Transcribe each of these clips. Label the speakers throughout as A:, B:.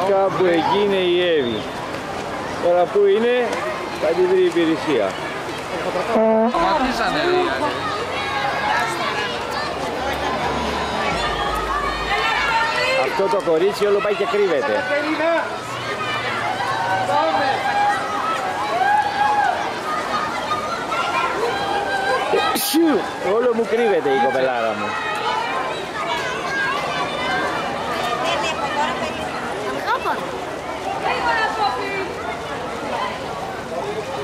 A: Κάπου εκεί είναι η Εύη. Τώρα που είναι, θα την βρει η υπηρεσία.
B: Σταματήσανε οι άλλοι.
A: Αυτό το κορίτσι όλο πάει και κρύβεται. Όλο μου κρύβεται η κοπελάρα μου.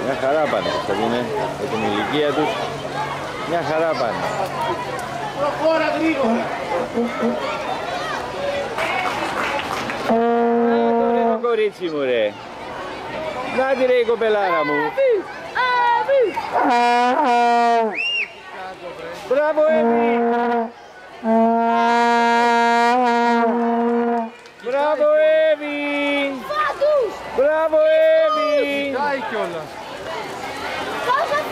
A: Μια χαρά πάνε, Κωνσταντίνε, με την ηλικία τους. Μια χαρά πάνε.
C: Προχώρα γρήγορα.
A: Να το κορίτσι μου ρε. Να τη ρε η κοπελάρα μου. Μπράβο Εύη. Μπράβο Εύη. Μπράβο Εύη.
B: Κάει κιόλας.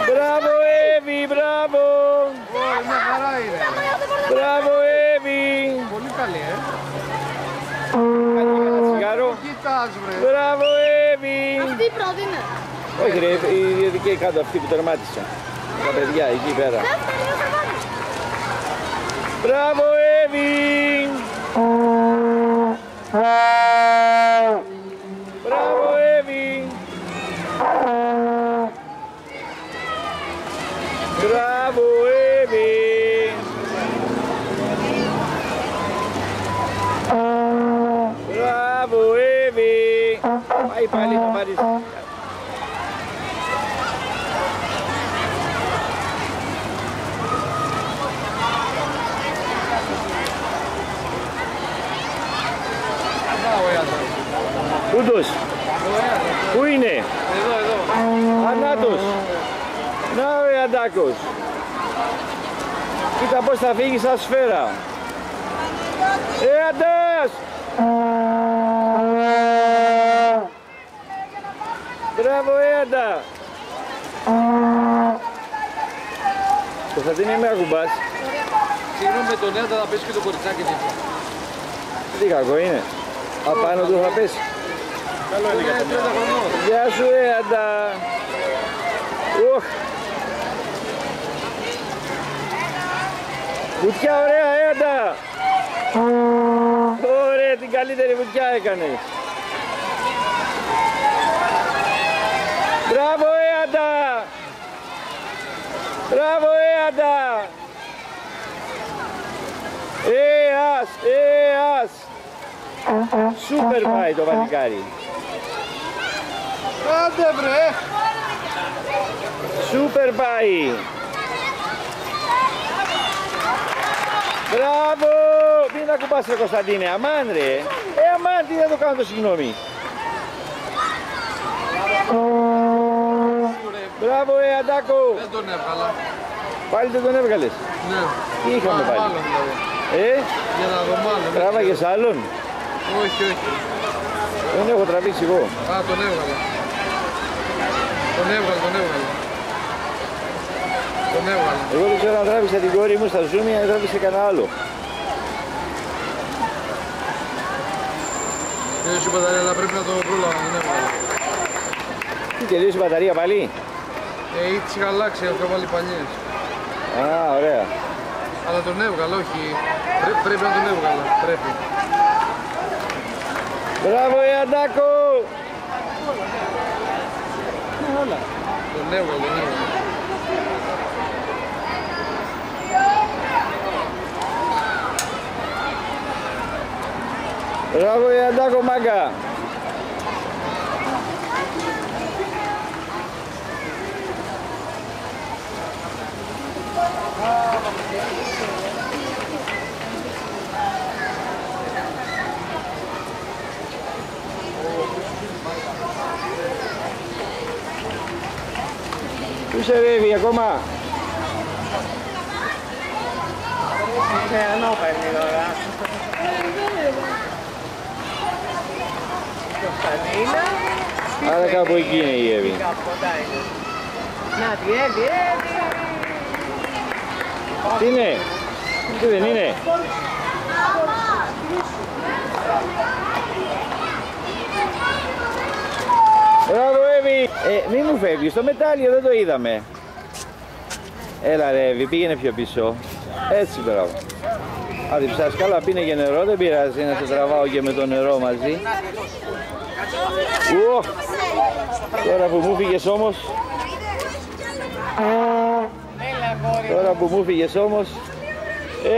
A: Μπράβο Εύη, μπράβο.
B: Μια χαρά είναι.
A: Μπράβο Εύη.
B: Πολύ καλή,
A: Κάνει ένα τσιγάρο.
B: Κοιτάς βρε.
A: Μπράβο Εύη.
D: Αυτή η πρώτη είναι.
A: Όχι ρε, η ειδική κάτω αυτή που τερμάτισα. Τα παιδιά εκεί πέρα. Μπράβο Εύη. Μπράβο Εύη. Μπράβο Εύη. Μπράβο Εύη. Πάει πάλι να πάρεις. Πούντος. Πού είναι?
B: Εδώ.
A: Ανάτος. Να ο Αντάκος. Κοίτα πως θα φύγει σαν σφαίρα. Αντάς! Μπράβο Άντα. Κωνσταντίνε, με ακουμπάς.
B: Συγγνώμη με τον Άντα θα πέσει και το κοριτσάκι δίπλα.
A: Τι κακό είναι. Απάνω του θα πέσει.
B: Καλό είναι για 30 χρονών.
A: Γεια σου Άντα. Βουτιά ωραία Άντα. Ωραία, την καλύτερη βουτιά έκανες. Μπράβο Άντα. Μπράβο Άντα. Ας. Σούπερ πάει το παλικάρι.
B: Άντε βρε.
A: Σούπερ πάει. Μπράβο! Τι να κουμπάς ρε Κωνσταντίνε, αμάν ρε. Αμάν, τι να το κάνω το συγγνώμη. Μπράβο Αντάκο.
B: Δεν τον έβγαλα.
A: Πάλι δεν τον έβγαλες.
B: Ναι.
A: Τι είχαμε πάλι.
B: Μάλλον δηλαδή. Για να δω μάλλον.
A: Τράβαγες άλλον.
B: Όχι.
A: Δεν έχω τραβήξει εγώ.
B: Α, τον έβγαλα. Τον έβγαλα.
A: Εγώ δεν ξέρω αν τράβηξα την κόρη μου στα zoom ή αν τράβηξε κανένα άλλο.
B: Τελείωσε η μπαταρία, αλλά πρέπει να το πρόλαβα, τον έβγαλα.
A: Τι τελείωσε η μπαταρία πάλι.
B: Ή τις είχα αλλάξει, έχω βάλει παλιές.
A: Α, ωραία.
B: Αλλά τον έβγαλα, όχι. Πρέπει να τον έβγαλα, πρέπει.
A: Μπράβο Αντάκο!
B: Τον έβγαλα.
A: Μπράβο Αντάκο μάγκα! Πού σε ρεύει ακόμα?
C: Ενώ παίρνει τώρα. Κωνσταντίνα.
A: Άρα κάπου εκεί είναι η Εύη.
C: Κάπου κοντά είναι. Να τη Εύη.
A: Τι είναι? Τι δεν είναι? Μη μου φεύγεις, το μετάλλιο δεν το είδαμε. Έλα ρε Εύη, πήγαινε πιο πίσω. Έτσι, μπράβο. Αν διψάς καλά, πίνε και νερό, δεν πειράζει να σε τραβάω και με το νερό μαζί. Τώρα που μου φύγες όμως. Τώρα που μου φύγες όμως.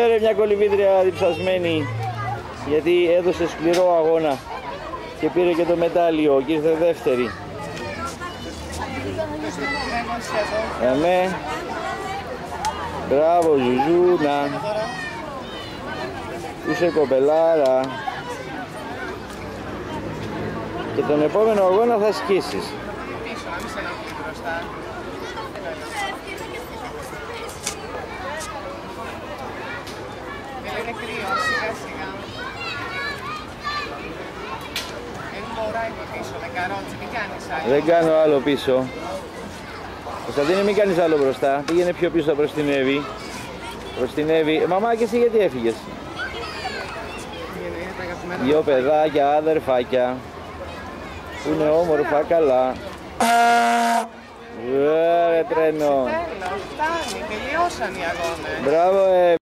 A: Ρε μια κολυβήτρια διψασμένη. Γιατί έδωσε σκληρό αγώνα και πήρε και το μετάλλιο και ήρθε δεύτερη. Ναι. Μπράβο Ζουζούνα. Είσαι κοπελάρα. Και τον επόμενο αγώνα θα σκίσεις.
C: Πίσω, να μην σε ενοχλεί μπροστά. Είναι κρύο, σιγά σιγά. Μποράει από πίσω με καρότσι, μην κάνεις άλλο.
A: Δεν κάνω άλλο πίσω. Κωνσταντίνε, μην κάνεις άλλο μπροστά. Πήγαινε πιο πίσω προς την Εύη. Προς την Εύη. Μαμά, και εσύ γιατί έφυγες? Δυο παιδάκια, αδερφάκια. Που είναι όμορφα, καλά. Ρε τρένο.
C: Φτάνει, τελειώσαν οι αγώνες.
A: Μπράβο,